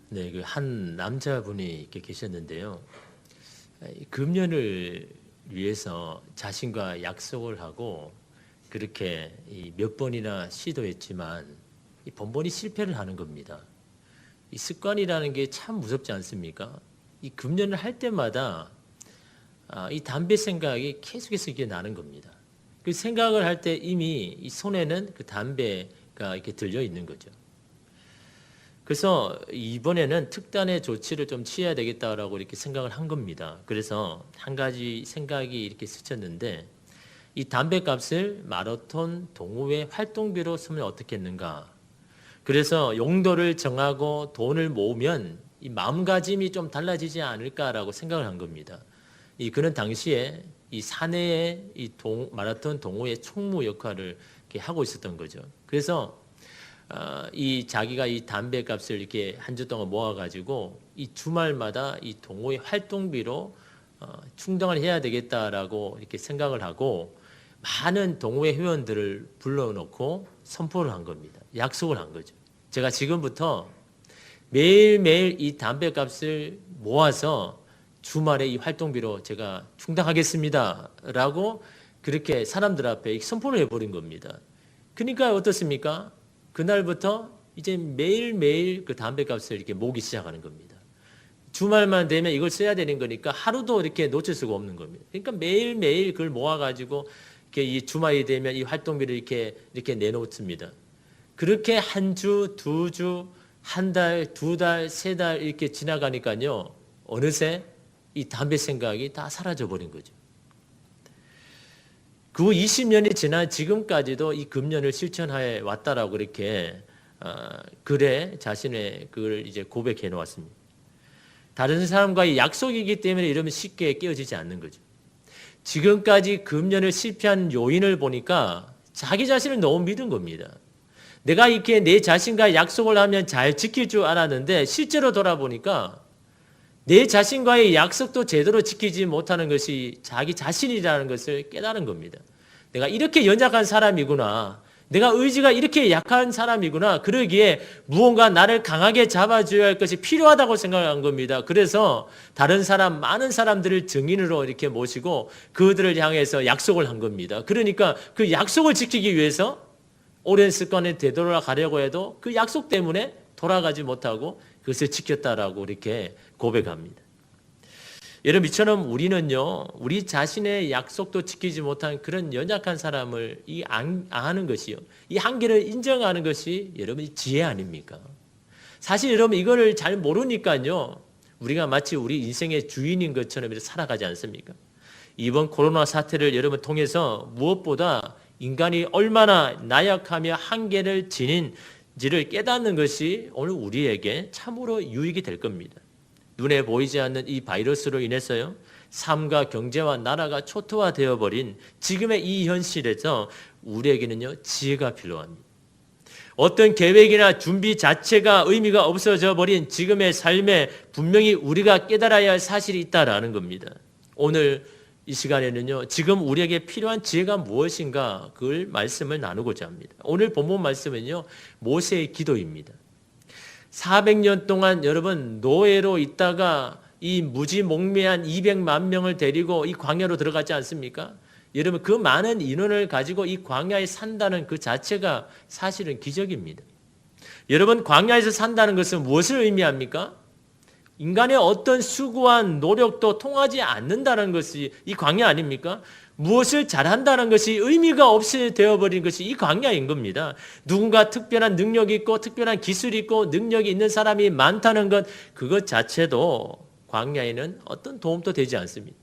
네, 그 한 남자분이 이렇게 계셨는데요. 금년을 위해서 자신과 약속을 하고 그렇게 몇 번이나 시도했지만 번번이 실패를 하는 겁니다. 이 습관이라는 게 참 무섭지 않습니까? 이 금년을 할 때마다 이 담배 생각이 계속해서 이게 나는 겁니다. 그 생각을 할 때 이미 이 손에는 그 담배가 이렇게 들려 있는 거죠. 그래서 이번에는 특단의 조치를 좀 취해야 되겠다라고 이렇게 생각을 한 겁니다. 그래서 한 가지 생각이 이렇게 스쳤는데 이 담배값을 마라톤 동호회 활동비로 쓰면 어떻겠는가. 그래서 용도를 정하고 돈을 모으면 이 마음가짐이 좀 달라지지 않을까라고 생각을 한 겁니다. 그는 당시에 이 사내의 마라톤 동호회 총무 역할을 이렇게 하고 있었던 거죠. 그래서 이 자기가 이 담배 값을 이렇게 한 주 동안 모아가지고 이 주말마다 이 동호회 활동비로 충당을 해야 되겠다라고 이렇게 생각을 하고 많은 동호회 회원들을 불러놓고 선포를 한 겁니다. 약속을 한 거죠. 제가 지금부터 매일매일 이 담배 값을 모아서 주말에 이 활동비로 제가 충당하겠습니다. 라고 그렇게 사람들 앞에 선포를 해버린 겁니다. 그러니까 어떻습니까? 그날부터 이제 매일매일 그 담배값을 이렇게 모으기 시작하는 겁니다. 주말만 되면 이걸 써야 되는 거니까 하루도 이렇게 놓칠 수가 없는 겁니다. 그러니까 매일매일 그걸 모아가지고 이렇게 이 주말이 되면 이 활동비를 이렇게 내놓습니다. 그렇게 한 주, 두 주, 한 달, 두 달, 세 달 이렇게 지나가니까요. 어느새 이 담배 생각이 다 사라져 버린 거죠. 그 20년이 지난 지금까지도 이 금년을 실천해 왔다라고 이렇게 글에 자신의 그걸 이제 고백해 놓았습니다. 다른 사람과의 약속이기 때문에 이러면 쉽게 깨어지지 않는 거죠. 지금까지 금년을 실패한 요인을 보니까 자기 자신을 너무 믿은 겁니다. 내가 이렇게 내 자신과 약속을 하면 잘 지킬 줄 알았는데 실제로 돌아보니까 내 자신과의 약속도 제대로 지키지 못하는 것이 자기 자신이라는 것을 깨달은 겁니다. 내가 이렇게 연약한 사람이구나. 내가 의지가 이렇게 약한 사람이구나. 그러기에 무언가 나를 강하게 잡아줘야 할 것이 필요하다고 생각한 겁니다. 그래서 다른 사람, 많은 사람들을 증인으로 이렇게 모시고 그들을 향해서 약속을 한 겁니다. 그러니까 그 약속을 지키기 위해서 오랜 습관에 되돌아가려고 해도 그 약속 때문에 돌아가지 못하고 그것을 지켰다라고 이렇게 고백합니다. 여러분, 이처럼 우리는요, 우리 자신의 약속도 지키지 못한 그런 연약한 사람을 아는 것이요. 이 한계를 인정하는 것이 여러분 지혜 아닙니까? 사실 여러분 이거를 잘 모르니까요, 우리가 마치 우리 인생의 주인인 것처럼 이렇게 살아가지 않습니까? 이번 코로나 사태를 여러분 통해서 무엇보다 인간이 얼마나 나약하며 한계를 지닌지를 깨닫는 것이 오늘 우리에게 참으로 유익이 될 겁니다. 눈에 보이지 않는 이 바이러스로 인해서요, 삶과 경제와 나라가 초토화되어 버린 지금의 이 현실에서 우리에게는요, 지혜가 필요합니다. 어떤 계획이나 준비 자체가 의미가 없어져 버린 지금의 삶에 분명히 우리가 깨달아야 할 사실이 있다라는 겁니다. 오늘 이 시간에는요, 지금 우리에게 필요한 지혜가 무엇인가 그걸 말씀을 나누고자 합니다. 오늘 본문 말씀은요, 모세의 기도입니다. 400년 동안 여러분 노예로 있다가 이 무지몽매한 200만 명을 데리고 이 광야로 들어가지 않습니까? 여러분 그 많은 인원을 가지고 이 광야에 산다는 그 자체가 사실은 기적입니다. 여러분 광야에서 산다는 것은 무엇을 의미합니까? 인간의 어떤 수고한 노력도 통하지 않는다는 것이 이 광야 아닙니까? 무엇을 잘한다는 것이 의미가 없이 되어버린 것이 이 광야인 겁니다. 누군가 특별한 능력이 있고 특별한 기술이 있고 능력이 있는 사람이 많다는 것, 그것 자체도 광야에는 어떤 도움도 되지 않습니다.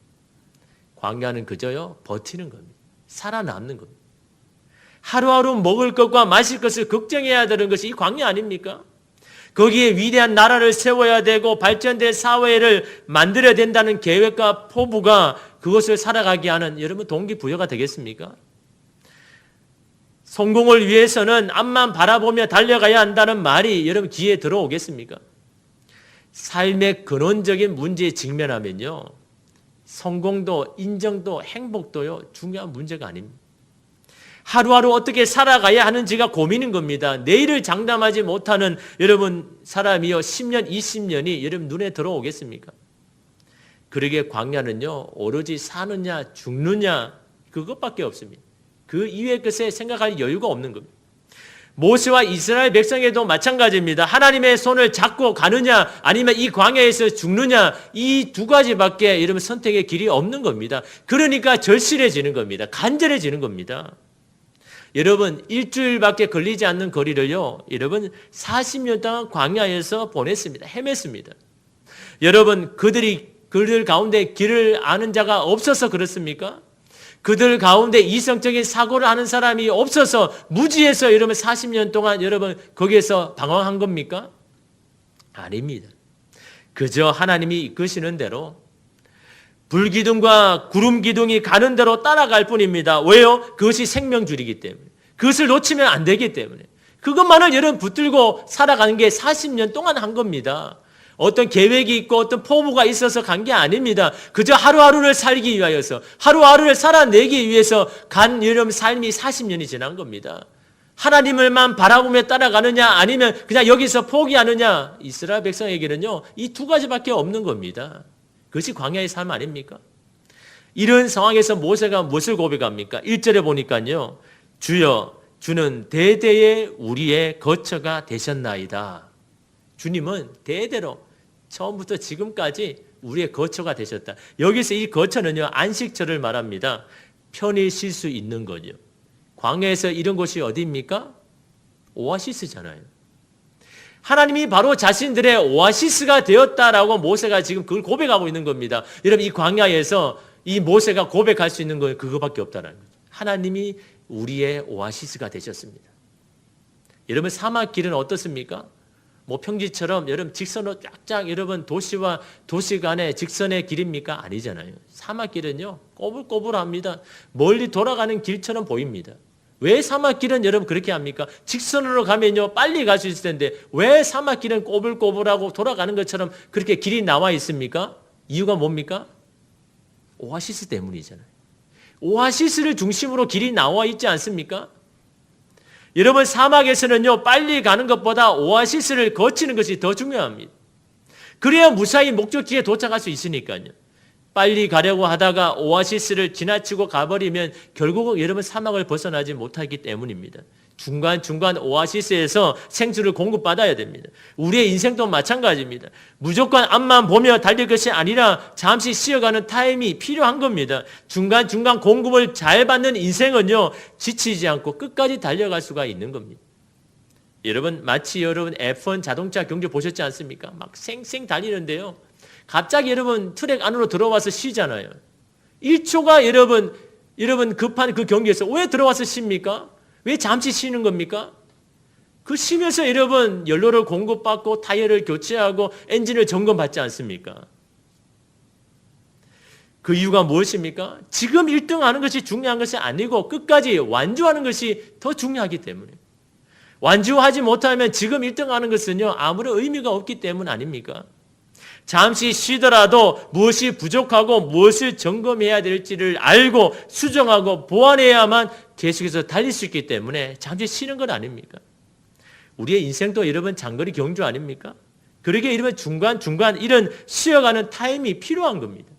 광야는 그저요 버티는 겁니다. 살아남는 겁니다. 하루하루 먹을 것과 마실 것을 걱정해야 되는 것이 이 광야 아닙니까? 거기에 위대한 나라를 세워야 되고 발전된 사회를 만들어야 된다는 계획과 포부가 그것을 살아가게 하는 여러분 동기부여가 되겠습니까? 성공을 위해서는 앞만 바라보며 달려가야 한다는 말이 여러분 귀에 들어오겠습니까? 삶의 근원적인 문제에 직면하면요, 성공도 인정도 행복도요 중요한 문제가 아닙니다. 하루하루 어떻게 살아가야 하는지가 고민인 겁니다. 내일을 장담하지 못하는 여러분 사람이요 10년, 20년이 여러분 눈에 들어오겠습니까? 그러기에 광야는요 오로지 사느냐 죽느냐 그것밖에 없습니다. 그 이외의 것에 생각할 여유가 없는 겁니다. 모세와 이스라엘 백성에도 마찬가지입니다. 하나님의 손을 잡고 가느냐 아니면 이 광야에서 죽느냐 이 두 가지밖에 여러분 선택의 길이 없는 겁니다. 그러니까 절실해지는 겁니다. 간절해지는 겁니다. 여러분 일주일밖에 걸리지 않는 거리를요 여러분 40년 동안 광야에서 보냈습니다. 헤맸습니다. 여러분 그들 가운데 길을 아는 자가 없어서 그렇습니까? 그들 가운데 이성적인 사고를 하는 사람이 없어서 무지해서 여러분 40년 동안 여러분 거기에서 방황한 겁니까? 아닙니다. 그저 하나님이 이끄시는 대로 불기둥과 구름기둥이 가는 대로 따라갈 뿐입니다. 왜요? 그것이 생명줄이기 때문에. 그것을 놓치면 안 되기 때문에. 그것만을 여러분 붙들고 살아가는 게 40년 동안 한 겁니다. 어떤 계획이 있고 어떤 포부가 있어서 간 게 아닙니다. 그저 하루하루를 살기 위하여서 하루하루를 살아내기 위해서 간 여러분 삶이 40년이 지난 겁니다. 하나님을만 바라보며 따라가느냐 아니면 그냥 여기서 포기하느냐 이스라엘 백성에게는요 이 두 가지밖에 없는 겁니다. 그것이 광야의 삶 아닙니까? 이런 상황에서 모세가 무엇을 고백합니까? 1절에 보니까요. 주여 주는 대대의 우리의 거처가 되셨나이다. 주님은 대대로 처음부터 지금까지 우리의 거처가 되셨다. 여기서 이 거처는요. 안식처를 말합니다. 편히 쉴 수 있는 거죠. 광야에서 이런 곳이 어디입니까? 오아시스잖아요. 하나님이 바로 자신들의 오아시스가 되었다라고 모세가 지금 그걸 고백하고 있는 겁니다. 여러분 이 광야에서 이 모세가 고백할 수 있는 건 그거밖에 없다는 거죠. 하나님이 우리의 오아시스가 되셨습니다. 여러분 사막길은 어떻습니까? 뭐 평지처럼 여러분 직선으로 쫙쫙 여러분 도시와 도시 간의 직선의 길입니까? 아니잖아요. 사막길은요 꼬불꼬불합니다. 멀리 돌아가는 길처럼 보입니다. 왜 사막길은 여러분 그렇게 합니까? 직선으로 가면요 빨리 갈 수 있을 텐데 왜 사막길은 꼬불꼬불하고 돌아가는 것처럼 그렇게 길이 나와 있습니까? 이유가 뭡니까? 오아시스 때문이잖아요. 오아시스를 중심으로 길이 나와 있지 않습니까? 여러분 사막에서는요 빨리 가는 것보다 오아시스를 거치는 것이 더 중요합니다. 그래야 무사히 목적지에 도착할 수 있으니까요. 빨리 가려고 하다가 오아시스를 지나치고 가버리면 결국은 여러분 사막을 벗어나지 못하기 때문입니다. 중간중간 오아시스에서 생수를 공급받아야 됩니다. 우리의 인생도 마찬가지입니다. 무조건 앞만 보며 달릴 것이 아니라 잠시 쉬어가는 타임이 필요한 겁니다. 중간중간 공급을 잘 받는 인생은요 지치지 않고 끝까지 달려갈 수가 있는 겁니다. 여러분 마치 여러분 F1 자동차 경주 보셨지 않습니까? 막 쌩쌩 달리는데요. 갑자기 여러분 트랙 안으로 들어와서 쉬잖아요. 1초가 여러분 급한 그 경기에서 왜 들어와서 쉽니까? 왜 잠시 쉬는 겁니까? 그 쉬면서 여러분 연료를 공급받고 타이어를 교체하고 엔진을 점검받지 않습니까? 그 이유가 무엇입니까? 지금 1등 하는 것이 중요한 것이 아니고 끝까지 완주하는 것이 더 중요하기 때문에. 완주하지 못하면 지금 1등 하는 것은요 아무런 의미가 없기 때문 아닙니까? 잠시 쉬더라도 무엇이 부족하고 무엇을 점검해야 될지를 알고 수정하고 보완해야만 계속해서 달릴 수 있기 때문에 잠시 쉬는 건 아닙니까? 우리의 인생도 여러분 장거리 경주 아닙니까? 그러기에 여러분 중간중간 이런 쉬어가는 타임이 필요한 겁니다.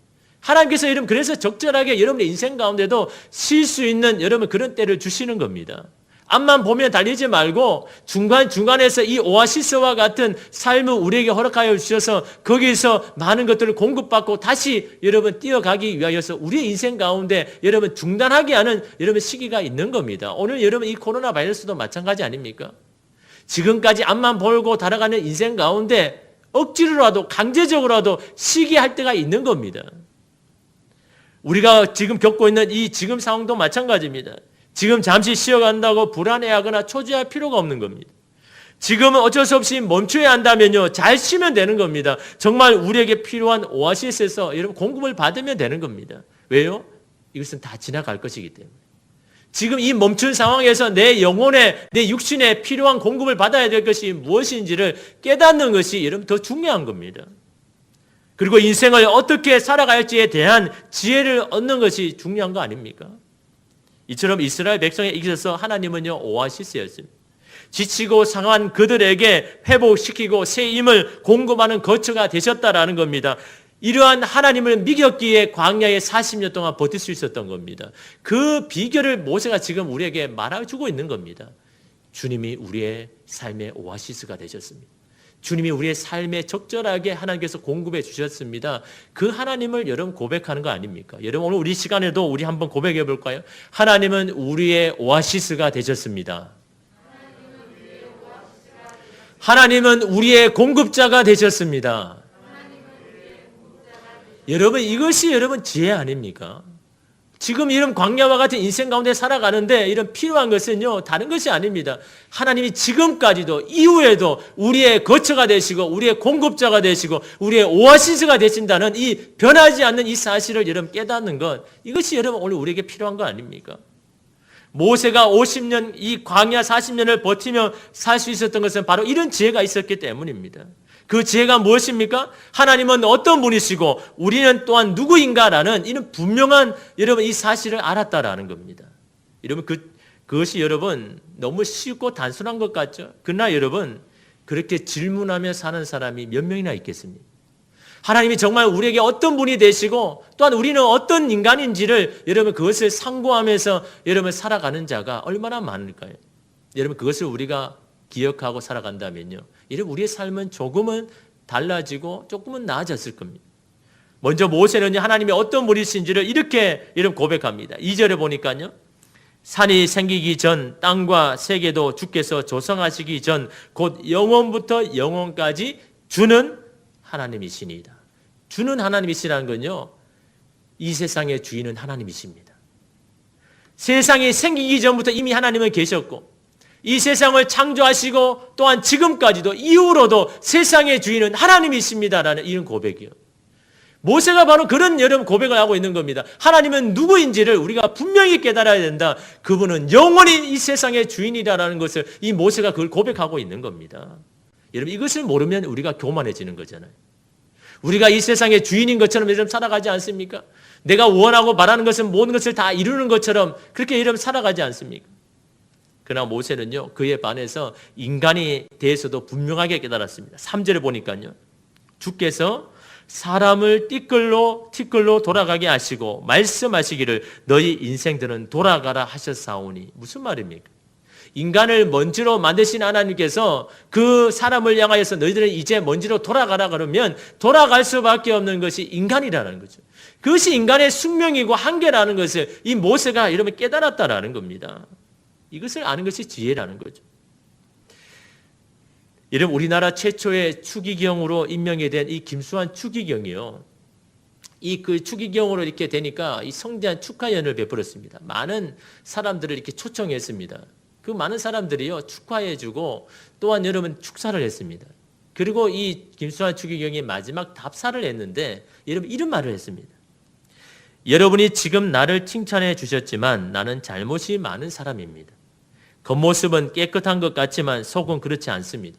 하나님께서 여러분 그래서 적절하게 여러분의 인생 가운데도 쉴 수 있는 여러분 그런 때를 주시는 겁니다. 앞만 보면 달리지 말고 중간중간에서 이 오아시스와 같은 삶을 우리에게 허락하여 주셔서 거기에서 많은 것들을 공급받고 다시 여러분 뛰어가기 위하여서 우리의 인생 가운데 여러분 중단하게 하는 여러분 시기가 있는 겁니다. 오늘 여러분 이 코로나 바이러스도 마찬가지 아닙니까? 지금까지 앞만 보고 달아가는 인생 가운데 억지로라도 강제적으로라도 쉬게 할 때가 있는 겁니다. 우리가 지금 겪고 있는 이 지금 상황도 마찬가지입니다. 지금 잠시 쉬어간다고 불안해하거나 초조할 필요가 없는 겁니다. 지금은 어쩔 수 없이 멈춰야 한다면요. 잘 쉬면 되는 겁니다. 정말 우리에게 필요한 오아시스에서 여러분 공급을 받으면 되는 겁니다. 왜요? 이것은 다 지나갈 것이기 때문에. 지금 이 멈춘 상황에서 내 영혼에, 내 육신에 필요한 공급을 받아야 될 것이 무엇인지를 깨닫는 것이 여러분 더 중요한 겁니다. 그리고 인생을 어떻게 살아갈지에 대한 지혜를 얻는 것이 중요한 거 아닙니까? 이처럼 이스라엘 백성에 있어서 하나님은요 오아시스였습니다. 지치고 상한 그들에게 회복시키고 새 힘을 공급하는 거처가 되셨다라는 겁니다. 이러한 하나님을 믿었기에 광야에 40년 동안 버틸 수 있었던 겁니다. 그 비결을 모세가 지금 우리에게 말해주고 있는 겁니다. 주님이 우리의 삶의 오아시스가 되셨습니다. 주님이 우리의 삶에 적절하게 하나님께서 공급해 주셨습니다. 그 하나님을 여러분 고백하는 거 아닙니까? 여러분 오늘 우리 시간에도 우리 한번 고백해 볼까요? 하나님은 우리의 오아시스가 되셨습니다. 하나님은 우리의 공급자가 되셨습니다. 여러분 이것이 여러분 지혜 아닙니까? 지금 이런 광야와 같은 인생 가운데 살아가는데 이런 필요한 것은요 다른 것이 아닙니다. 하나님이 지금까지도 이후에도 우리의 거처가 되시고 우리의 공급자가 되시고 우리의 오아시스가 되신다는 이 변하지 않는 이 사실을 여러분 깨닫는 것, 이것이 여러분 오늘 우리에게 필요한 거 아닙니까? 모세가 50년 이 광야 40년을 버티며 살 수 있었던 것은 바로 이런 지혜가 있었기 때문입니다. 그 지혜가 무엇입니까? 하나님은 어떤 분이시고 우리는 또한 누구인가라는 이런 분명한 여러분 이 사실을 알았다라는 겁니다. 여러분 그것이 여러분 너무 쉽고 단순한 것 같죠? 그러나 여러분 그렇게 질문하며 사는 사람이 몇 명이나 있겠습니까? 하나님이 정말 우리에게 어떤 분이 되시고 또한 우리는 어떤 인간인지를 여러분 그것을 상고하면서 여러분 살아가는 자가 얼마나 많을까요? 여러분 그것을 우리가 기억하고 살아간다면요, 이런 우리의 삶은 조금은 달라지고 조금은 나아졌을 겁니다. 먼저 모세는 하나님이 어떤 분이신지를 이렇게 이런 고백합니다. 2절에 보니까요, 산이 생기기 전 땅과 세계도 주께서 조성하시기 전 곧 영원부터 영원까지 주는 하나님이시니이다. 주는 하나님이시라는 건요, 이 세상의 주인은 하나님이십니다. 세상이 생기기 전부터 이미 하나님은 계셨고 이 세상을 창조하시고 또한 지금까지도 이후로도 세상의 주인은 하나님이십니다라는 이런 고백이요. 모세가 바로 그런 여러분 고백을 하고 있는 겁니다. 하나님은 누구인지를 우리가 분명히 깨달아야 된다. 그분은 영원히 이 세상의 주인이다라는 것을 이 모세가 그걸 고백하고 있는 겁니다. 여러분 이것을 모르면 우리가 교만해지는 거잖아요. 우리가 이 세상의 주인인 것처럼 여러분 살아가지 않습니까? 내가 원하고 바라는 것은 모든 것을 다 이루는 것처럼 그렇게 여러분 살아가지 않습니까? 그러나 모세는요, 그에 반해서 인간에 대해서도 분명하게 깨달았습니다. 3절에 보니까요, 주께서 사람을 티끌로 돌아가게 하시고 말씀하시기를 너희 인생들은 돌아가라 하셨사오니. 무슨 말입니까? 인간을 먼지로 만드신 하나님께서 그 사람을 향하여서 너희들은 이제 먼지로 돌아가라 그러면 돌아갈 수밖에 없는 것이 인간이라는 거죠. 그것이 인간의 숙명이고 한계라는 것을 이 모세가 이러면 깨달았다라는 겁니다. 이것을 아는 것이 지혜라는 거죠. 이런 우리나라 최초의 추기경으로 임명이 된 이 김수환 추기경이요. 이 그 추기경으로 이렇게 되니까 이 성대한 축하연을 베풀었습니다. 많은 사람들을 이렇게 초청했습니다. 그 많은 사람들이요 축하해주고 또한 여러분 축사를 했습니다. 그리고 이 김수환 추기경이 마지막 답사를 했는데 여러분 이런 말을 했습니다. 여러분이 지금 나를 칭찬해 주셨지만 나는 잘못이 많은 사람입니다. 겉모습은 깨끗한 것 같지만 속은 그렇지 않습니다.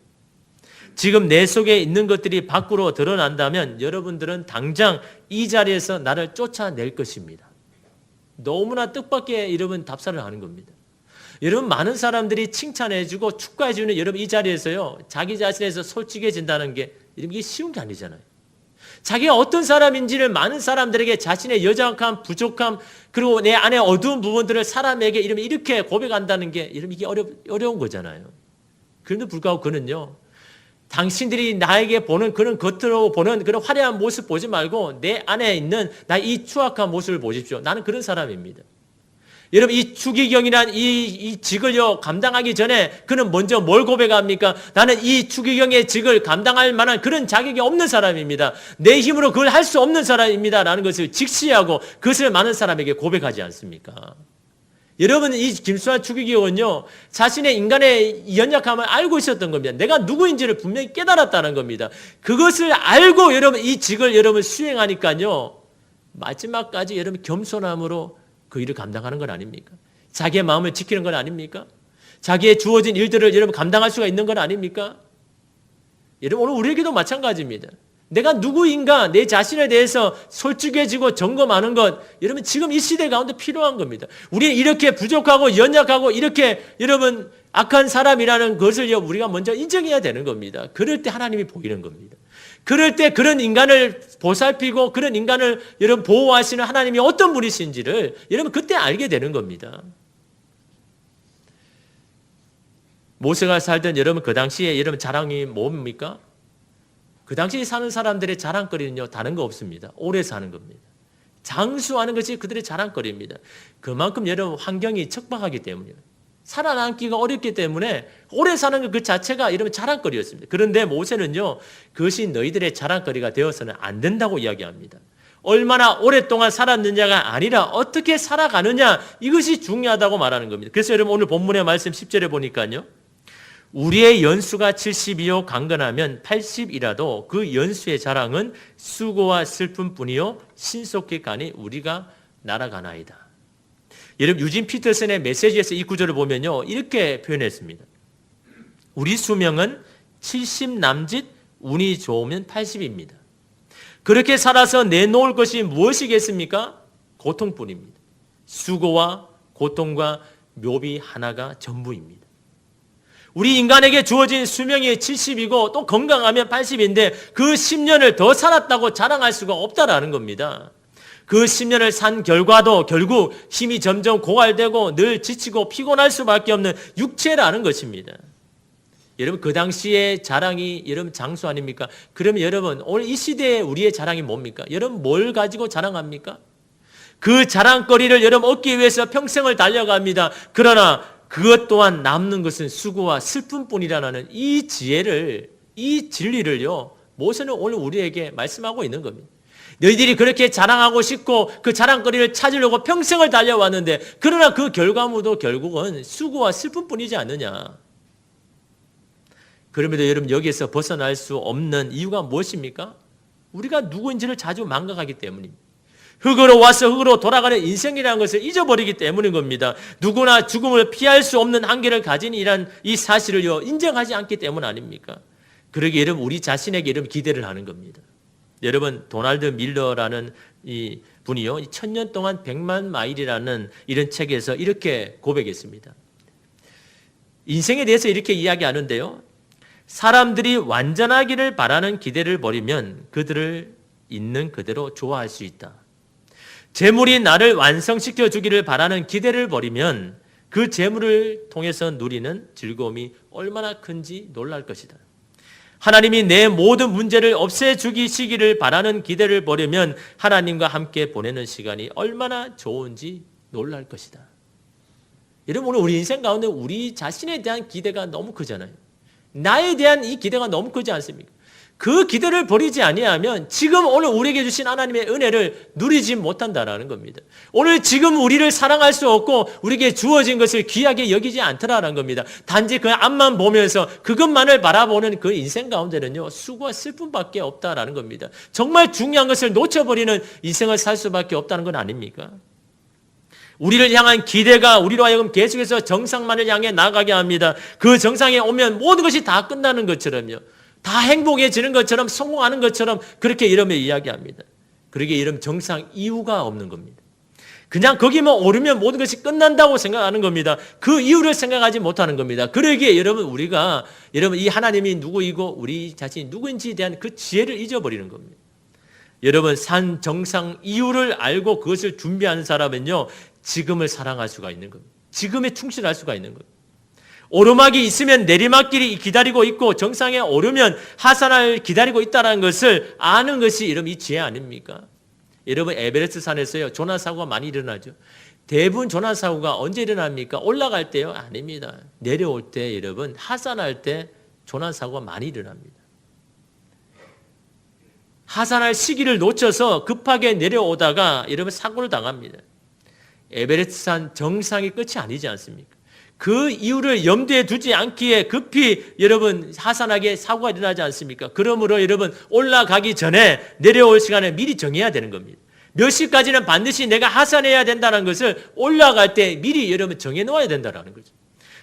지금 내 속에 있는 것들이 밖으로 드러난다면 여러분들은 당장 이 자리에서 나를 쫓아낼 것입니다. 너무나 뜻밖의 여러분 답사를 하는 겁니다. 여러분 많은 사람들이 칭찬해주고 축하해주는 여러분 이 자리에서요 자기 자신에서 솔직해진다는 게 이게 쉬운 게 아니잖아요. 자기가 어떤 사람인지를 많은 사람들에게 자신의 여정함, 부족함, 그리고 내 안에 어두운 부분들을 사람에게 이렇게 고백한다는 게 이게 어려운 거잖아요. 그런데 불구하고 그는요, 당신들이 나에게 보는 그런 겉으로 보는 그런 화려한 모습 보지 말고 내 안에 있는 나 이 추악한 모습을 보십시오. 나는 그런 사람입니다. 여러분 이 추기경이란 이 직을요 감당하기 전에 그는 먼저 뭘 고백합니까? 나는 이 추기경의 직을 감당할 만한 그런 자격이 없는 사람입니다. 내 힘으로 그걸 할 수 없는 사람입니다 라는 것을 직시하고 그것을 많은 사람에게 고백하지 않습니까? 여러분 이 김수환 추기경은요 자신의 인간의 연약함을 알고 있었던 겁니다. 내가 누구인지를 분명히 깨달았다는 겁니다. 그것을 알고 여러분 이 직을 여러분 수행하니까요 마지막까지 여러분 겸손함으로 그 일을 감당하는 건 아닙니까? 자기의 마음을 지키는 건 아닙니까? 자기의 주어진 일들을 여러분 감당할 수가 있는 건 아닙니까? 여러분 오늘 우리에게도 마찬가지입니다. 내가 누구인가 내 자신에 대해서 솔직해지고 점검하는 것, 여러분 지금 이 시대 가운데 필요한 겁니다. 우리는 이렇게 부족하고 연약하고 이렇게 여러분 악한 사람이라는 것을 우리가 먼저 인정해야 되는 겁니다. 그럴 때 하나님이 보이는 겁니다. 그럴 때 그런 인간을 보살피고 그런 인간을 여러분 보호하시는 하나님이 어떤 분이신지를 여러분 그때 알게 되는 겁니다. 모세가 살던 여러분 그 당시에 여러분 자랑이 뭡니까? 그 당시에 사는 사람들의 자랑거리는요, 다른 거 없습니다. 오래 사는 겁니다. 장수하는 것이 그들의 자랑거리입니다. 그만큼 여러분 환경이 척박하기 때문이에요. 살아남기가 어렵기 때문에 오래 사는 것 그 자체가 여러분 자랑거리였습니다. 그런데 모세는요, 그것이 너희들의 자랑거리가 되어서는 안 된다고 이야기합니다. 얼마나 오랫동안 살았느냐가 아니라 어떻게 살아가느냐, 이것이 중요하다고 말하는 겁니다. 그래서 여러분 오늘 본문의 말씀 10절에 보니까요, 우리의 연수가 70이요 강건하면 80이라도 그 연수의 자랑은 수고와 슬픔뿐이요 신속히 가니 우리가 날아가나이다. 여러분 유진 피터슨의 메시지에서 이 구절을 보면요, 이렇게 표현했습니다. 우리 수명은 70 남짓, 운이 좋으면 80입니다. 그렇게 살아서 내놓을 것이 무엇이겠습니까? 고통뿐입니다. 수고와 고통과 묘비 하나가 전부입니다. 우리 인간에게 주어진 수명이 70이고 또 건강하면 80인데 그 10년을 더 살았다고 자랑할 수가 없다라는 겁니다. 그 10년을 산 결과도 결국 힘이 점점 고갈되고 늘 지치고 피곤할 수밖에 없는 육체라는 것입니다. 여러분 그 당시의 자랑이 여러분 장수 아닙니까? 그러면 여러분 오늘 이 시대에 우리의 자랑이 뭡니까? 여러분 뭘 가지고 자랑합니까? 그 자랑거리를 여러분 얻기 위해서 평생을 달려갑니다. 그러나 그것 또한 남는 것은 수고와 슬픔뿐이라는 이 지혜를, 이 진리를요, 모세는 오늘 우리에게 말씀하고 있는 겁니다. 너희들이 그렇게 자랑하고 싶고 그 자랑거리를 찾으려고 평생을 달려왔는데 그러나 그 결과물도 결국은 수고와 슬픔뿐이지 않느냐. 그럼에도 여러분 여기에서 벗어날 수 없는 이유가 무엇입니까? 우리가 누구인지를 자주 망각하기 때문입니다. 흙으로 와서 흙으로 돌아가는 인생이라는 것을 잊어버리기 때문인 겁니다. 누구나 죽음을 피할 수 없는 한계를 가진 이 사실을요, 인정하지 않기 때문 아닙니까? 그러기에 여러분 우리 자신에게 여러분 기대를 하는 겁니다. 여러분 도널드 밀러라는 이 분이요, 1000년 동안 100만 마일이라는 이런 책에서 이렇게 고백했습니다. 인생에 대해서 이렇게 이야기하는데요, 사람들이 완전하기를 바라는 기대를 버리면 그들을 있는 그대로 좋아할 수 있다. 재물이 나를 완성시켜 주기를 바라는 기대를 버리면 그 재물을 통해서 누리는 즐거움이 얼마나 큰지 놀랄 것이다. 하나님이 내 모든 문제를 없애주시기를 바라는 기대를 버리면 하나님과 함께 보내는 시간이 얼마나 좋은지 놀랄 것이다. 여러분 오늘 우리 인생 가운데 우리 자신에 대한 기대가 너무 크잖아요. 나에 대한 이 기대가 너무 크지 않습니까? 그 기대를 버리지 아니하면 지금 오늘 우리에게 주신 하나님의 은혜를 누리지 못한다라는 겁니다. 오늘 지금 우리를 사랑할 수 없고 우리에게 주어진 것을 귀하게 여기지 않더라라는 겁니다. 단지 그 앞만 보면서 그것만을 바라보는 그 인생 가운데는요, 수고와 슬픔밖에 없다라는 겁니다. 정말 중요한 것을 놓쳐버리는 인생을 살 수밖에 없다는 건 아닙니까? 우리를 향한 기대가 우리로 하여금 계속해서 정상만을 향해 나가게 합니다. 그 정상에 오면 모든 것이 다 끝나는 것처럼요, 다 행복해지는 것처럼 성공하는 것처럼 그렇게 이러면 이야기합니다. 그러기에 이러면 정상 이유가 없는 겁니다. 그냥 거기만 오르면 모든 것이 끝난다고 생각하는 겁니다. 그 이유를 생각하지 못하는 겁니다. 그러기에 여러분 이 하나님이 누구이고 우리 자신이 누구인지에 대한 그 지혜를 잊어버리는 겁니다. 여러분 산 정상 이유를 알고 그것을 준비하는 사람은요, 지금을 사랑할 수가 있는 겁니다. 지금에 충실할 수가 있는 겁니다. 오르막이 있으면 내리막길이 기다리고 있고 정상에 오르면 하산을 기다리고 있다는 것을 아는 것이 여러분 이 지혜 아닙니까? 여러분 에베레스트 산에서요, 조난사고가 많이 일어나죠. 대부분 조난사고가 언제 일어납니까? 올라갈 때요? 아닙니다. 내려올 때 여러분 하산할 때 조난사고가 많이 일어납니다. 하산할 시기를 놓쳐서 급하게 내려오다가 여러분 사고를 당합니다. 에베레스트 산 정상이 끝이 아니지 않습니까? 그 이유를 염두에 두지 않기에 급히 여러분 하산하게 사고가 일어나지 않습니까? 그러므로 여러분 올라가기 전에 내려올 시간을 미리 정해야 되는 겁니다. 몇 시까지는 반드시 내가 하산해야 된다는 것을 올라갈 때 미리 여러분 정해 놓아야 된다는 거죠.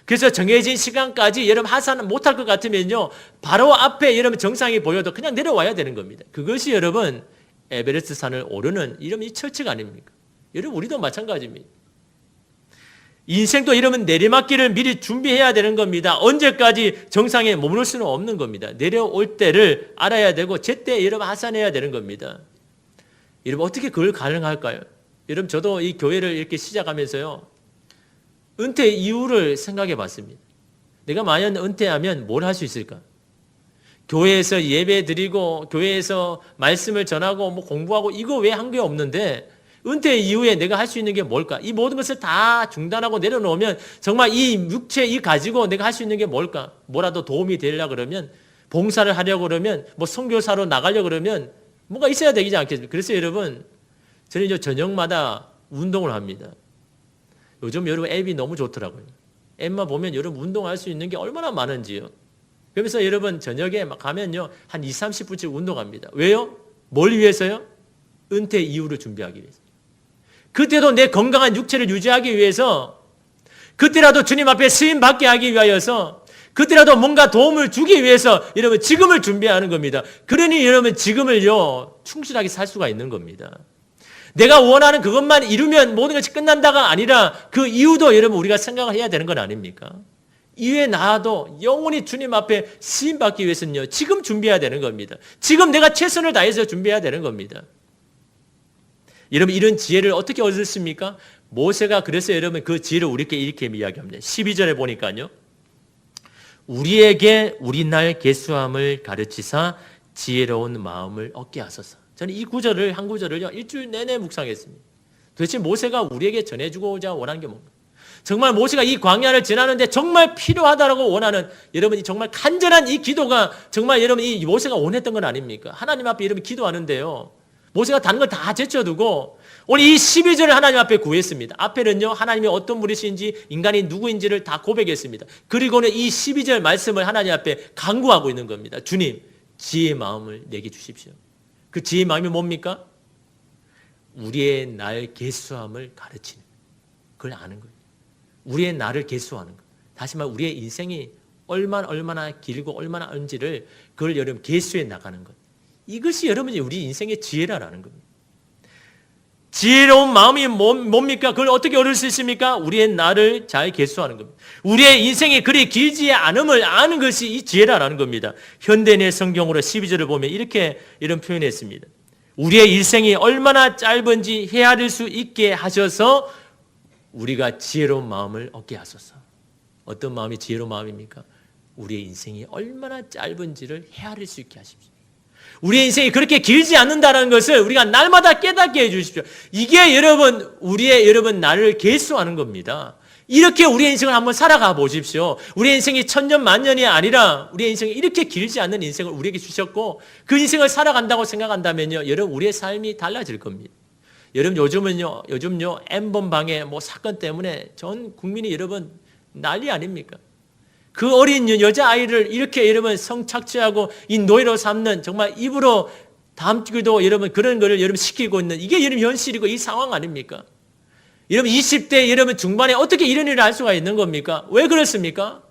그래서 정해진 시간까지 여러분 하산 못할 것 같으면요, 바로 앞에 여러분 정상이 보여도 그냥 내려와야 되는 겁니다. 그것이 여러분 에베레스트 산을 오르는 이런 이 철칙 아닙니까? 여러분 우리도 마찬가지입니다. 인생도 이러면 내리막길을 미리 준비해야 되는 겁니다. 언제까지 정상에 머무를 수는 없는 겁니다. 내려올 때를 알아야 되고 제때 여러분 하산해야 되는 겁니다. 여러분 어떻게 그걸 가능할까요? 여러분 저도 이 교회를 이렇게 시작하면서요, 은퇴 이후를 생각해 봤습니다. 내가 만약 은퇴하면 뭘 할 수 있을까? 교회에서 예배 드리고 교회에서 말씀을 전하고 뭐 공부하고 이거 왜 한 게 없는데 은퇴 이후에 내가 할 수 있는 게 뭘까? 이 모든 것을 다 중단하고 내려놓으면 정말 이 육체 이 가지고 내가 할 수 있는 게 뭘까? 뭐라도 도움이 되려고 그러면, 봉사를 하려고 그러면, 뭐 선교사로 나가려고 그러면 뭔가 있어야 되지 않겠습니까? 그래서 여러분 저는 이제 저녁마다 운동을 합니다. 요즘 여러분 앱이 너무 좋더라고요. 앱만 보면 여러분 운동할 수 있는 게 얼마나 많은지요. 그러면서 여러분 저녁에 막 가면요 한 20-30분씩 운동합니다. 왜요? 뭘 위해서요? 은퇴 이후를 준비하기 위해서. 그때도 내 건강한 육체를 유지하기 위해서, 그때라도 주님 앞에 쓰임 받게 하기 위하여서, 그때라도 뭔가 도움을 주기 위해서 여러분 지금을 준비하는 겁니다. 그러니 여러분 지금을요 충실하게 살 수가 있는 겁니다. 내가 원하는 그것만 이루면 모든 것이 끝난다가 아니라 그 이유도 여러분 우리가 생각을 해야 되는 건 아닙니까? 이외에 나도 영원히 주님 앞에 쓰임 받기 위해서는요 지금 준비해야 되는 겁니다. 지금 내가 최선을 다해서 준비해야 되는 겁니다. 여러분 이런 지혜를 어떻게 얻었습니까? 모세가 그래서 여러분 그 지혜를 우리에게 이렇게 이야기합니다. 12절에 보니까요. 우리에게 우리 날 계수함을 가르치사 지혜로운 마음을 얻게 하소서. 저는 이 구절을 한 구절을요 일주일 내내 묵상했습니다. 도대체 모세가 우리에게 전해주고자 원하는 게 뭔가? 정말 모세가 이 광야를 지나는데 정말 필요하다라고 원하는 여러분이 정말 간절한 이 기도가 정말 여러분 이 모세가 원했던 건 아닙니까? 하나님 앞에 여러분 기도하는데요. 모세가 다른 걸 다 제쳐두고 오늘 이 12절을 하나님 앞에 구했습니다. 앞에는요 하나님이 어떤 분이신지 인간이 누구인지를 다 고백했습니다. 그리고는 이 12절 말씀을 하나님 앞에 간구하고 있는 겁니다. 주님 지혜의 마음을 내게 주십시오. 그 지혜의 마음이 뭡니까? 우리의 날 계수함을 가르치는, 그걸 아는 거예요. 우리의 날을 계수하는 것. 다시 말해 우리의 인생이 얼마나 길고 얼마나 언지를 그걸 여러분 계수해 나가는 것. 이것이 여러분이 우리 인생의 지혜라는 겁니다. 지혜로운 마음이 뭡니까? 그걸 어떻게 얻을 수 있습니까? 우리의 날을 잘 계수하는 겁니다. 우리의 인생이 그리 길지 않음을 아는 것이 이 지혜라는 겁니다. 현대인의 성경으로 12절을 보면 이렇게 이런 표현했습니다. 우리의 일생이 얼마나 짧은지 헤아릴 수 있게 하셔서 우리가 지혜로운 마음을 얻게 하소서. 어떤 마음이 지혜로운 마음입니까? 우리의 인생이 얼마나 짧은지를 헤아릴 수 있게 하십시오. 우리의 인생이 그렇게 길지 않는다는 것을 우리가 날마다 깨닫게 해주십시오. 이게 여러분 우리의 여러분 날을 계수하는 겁니다. 이렇게 우리의 인생을 한번 살아가 보십시오. 우리의 인생이 천년 만년이 아니라 우리의 인생이 이렇게 길지 않는 인생을 우리에게 주셨고 그 인생을 살아간다고 생각한다면요 여러분 우리의 삶이 달라질 겁니다. 여러분 요즘은요 N번 방해 뭐 사건 때문에 전 국민이 여러분 난리 아닙니까? 그 어린 여자아이를 이렇게 여러분 성착취하고 이 노예로 삼는 정말 입으로 담기도 여러분 그런 거를 여러분 시키고 있는 이게 여러분 현실이고 이 상황 아닙니까? 여러분 20대 여러분 중반에 어떻게 이런 일을 할 수가 있는 겁니까? 왜 그렇습니까?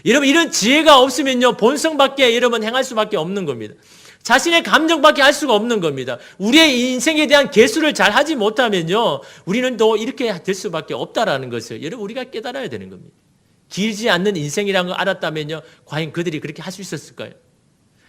여러분 이런 지혜가 없으면요 본성밖에 여러분 행할 수밖에 없는 겁니다. 자신의 감정밖에 할 수가 없는 겁니다. 우리의 인생에 대한 계수를 잘 하지 못하면요 우리는 또 이렇게 될 수밖에 없다라는 것을 여러분 우리가 깨달아야 되는 겁니다. 길지 않는 인생이라는 걸 알았다면요 과연 그들이 그렇게 할 수 있었을까요?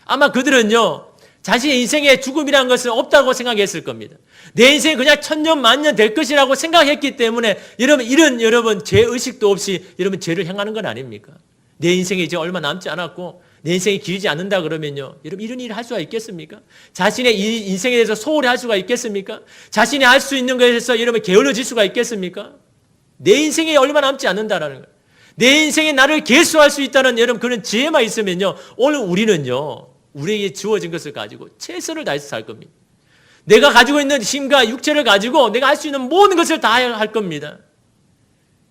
아마 그들은요 자신의 인생에 죽음이라는 것은 없다고 생각했을 겁니다. 내 인생이 그냥 천년 만년 될 것이라고 생각했기 때문에 여러분 죄의식도 없이 여러분 죄를 행하는 건 아닙니까? 내 인생이 이제 얼마 남지 않았고 내 인생이 길지 않는다 그러면요 여러분 이런 일을 할 수가 있겠습니까? 자신의 인생에 대해서 소홀히 할 수가 있겠습니까? 자신이 할 수 있는 것에 대해서 여러분 게을러질 수가 있겠습니까? 내 인생이 얼마 남지 않는다라는 거예요. 내 인생에 나를 계수할 수 있다는 여러분 그런 지혜만 있으면요 오늘 우리는요 우리에게 주어진 것을 가지고 최선을 다해서 살 겁니다. 내가 가지고 있는 힘과 육체를 가지고 내가 할 수 있는 모든 것을 다 할 겁니다.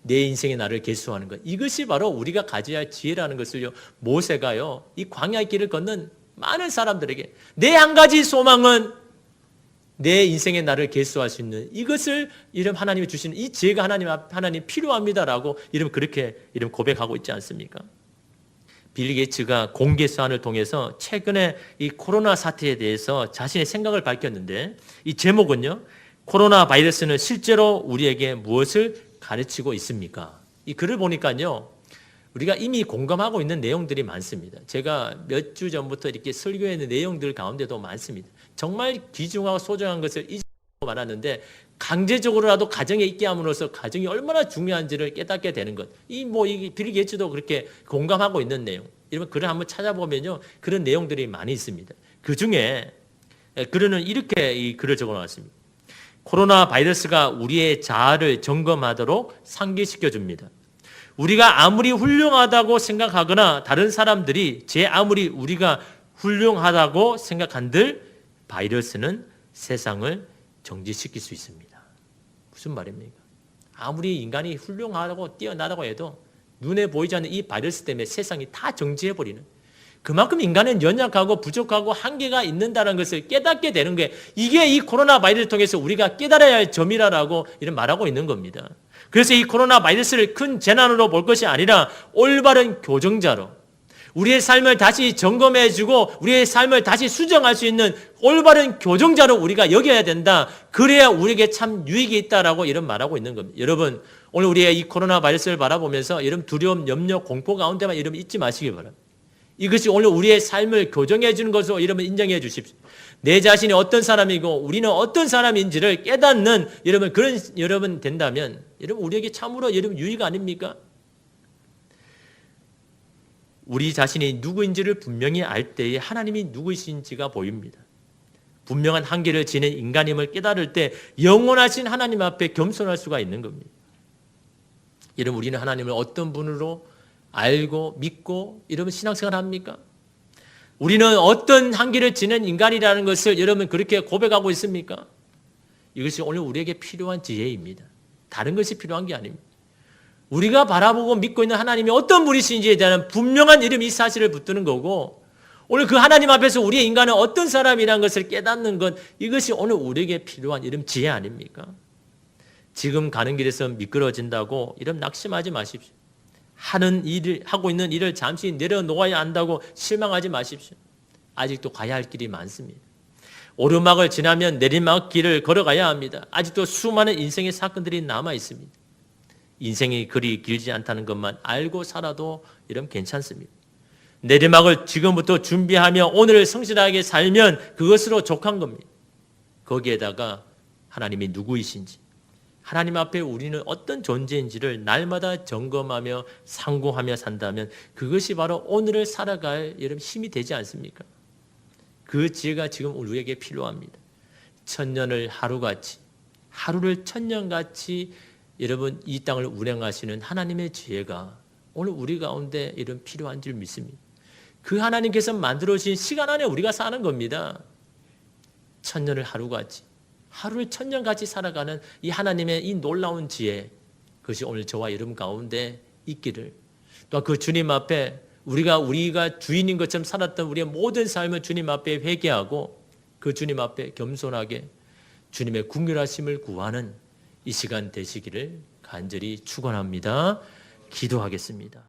내 인생에 나를 계수하는 것, 이것이 바로 우리가 가져야 할 지혜라는 것을요 모세가요 이 광야의 길을 걷는 많은 사람들에게 내 한 가지 소망은 내 인생의 나를 계수할 수 있는 이것을 이름 하나님이 주시는 이 지혜가 하나님 필요합니다라고 이름 그렇게 이름 고백하고 있지 않습니까? 빌 게이츠가 공개 수안을 통해서 최근에 이 코로나 사태에 대해서 자신의 생각을 밝혔는데 이 제목은요. 코로나 바이러스는 실제로 우리에게 무엇을 가르치고 있습니까? 이 글을 보니까요. 우리가 이미 공감하고 있는 내용들이 많습니다. 제가 몇 주 전부터 이렇게 설교했는 내용들 가운데도 많습니다. 정말 귀중하고 소중한 것을 잊고 말았는데 강제적으로라도 가정에 있게 함으로써 가정이 얼마나 중요한지를 깨닫게 되는 것. 이 빌 게이츠도 그렇게 공감하고 있는 내용. 이러면 글을 한번 찾아보면요. 그런 내용들이 많이 있습니다. 그 중에 글은 이렇게 이 글을 적어 놨습니다. 코로나 바이러스가 우리의 자아를 점검하도록 상기시켜 줍니다. 우리가 아무리 훌륭하다고 생각하거나 다른 사람들이 아무리 우리가 훌륭하다고 생각한들 바이러스는 세상을 정지시킬 수 있습니다. 무슨 말입니까? 아무리 인간이 훌륭하다고 뛰어나다고 해도 눈에 보이지 않는 이 바이러스 때문에 세상이 다 정지해버리는 그만큼 인간은 연약하고 부족하고 한계가 있는다는 것을 깨닫게 되는 거예요. 이게 이 코로나 바이러스를 통해서 우리가 깨달아야 할 점이라고 이런 말하고 있는 겁니다. 그래서 이 코로나 바이러스를 큰 재난으로 볼 것이 아니라 올바른 교정자로 우리의 삶을 다시 점검해주고 우리의 삶을 다시 수정할 수 있는 올바른 교정자로 우리가 여겨야 된다. 그래야 우리에게 참 유익이 있다라고 이런 말하고 있는 겁니다. 여러분 오늘 우리의 이 코로나 바이러스를 바라보면서 여러분 두려움, 염려, 공포 가운데만 여러분 잊지 마시기 바랍니다. 이것이 오늘 우리의 삶을 교정해 주는 것으로 여러분 인정해 주십시오. 내 자신이 어떤 사람이고 우리는 어떤 사람인지를 깨닫는 여러분 그런 여러분 된다면 여러분 우리에게 참으로 여러분 유익 아닙니까? 우리 자신이 누구인지를 분명히 알 때에 하나님이 누구이신지가 보입니다. 분명한 한계를 지닌 인간임을 깨달을 때 영원하신 하나님 앞에 겸손할 수가 있는 겁니다. 여러분 우리는 하나님을 어떤 분으로 알고 믿고 여러분 신앙생활 합니까? 우리는 어떤 한계를 지닌 인간이라는 것을 여러분 그렇게 고백하고 있습니까? 이것이 오늘 우리에게 필요한 지혜입니다. 다른 것이 필요한 게 아닙니다. 우리가 바라보고 믿고 있는 하나님이 어떤 분이신지에 대한 분명한 이 사실을 붙드는 거고 오늘 그 하나님 앞에서 우리의 인간은 어떤 사람이라는 것을 깨닫는 것 이것이 오늘 우리에게 필요한 지혜 아닙니까? 지금 가는 길에서 미끄러진다고 낙심하지 마십시오. 하고 있는 일을 잠시 내려놓아야 한다고 실망하지 마십시오. 아직도 가야 할 길이 많습니다. 오르막을 지나면 내리막 길을 걸어가야 합니다. 아직도 수많은 인생의 사건들이 남아 있습니다. 인생이 그리 길지 않다는 것만 알고 살아도 괜찮습니다. 내리막을 지금부터 준비하며 오늘을 성실하게 살면 그것으로 족한 겁니다. 거기에다가 하나님이 누구이신지 하나님 앞에 우리는 어떤 존재인지를 날마다 점검하며 상고하며 산다면 그것이 바로 오늘을 살아갈 힘이 되지 않습니까? 그 지혜가 지금 우리에게 필요합니다. 천년을 하루같이 하루를 천년같이 여러분 이 땅을 운행하시는 하나님의 지혜가 오늘 우리 가운데 필요한 줄 믿습니다. 그 하나님께서 만들어주신 시간 안에 우리가 사는 겁니다. 천년을 하루같이 하루를 천년같이 살아가는 이 하나님의 이 놀라운 지혜 그것이 오늘 저와 여러분 가운데 있기를 또 그 주님 앞에 우리가 주인인 것처럼 살았던 우리의 모든 삶을 주님 앞에 회개하고 그 주님 앞에 겸손하게 주님의 긍휼하심을 구하는 이 시간 되시기를 간절히 축원합니다. 기도하겠습니다.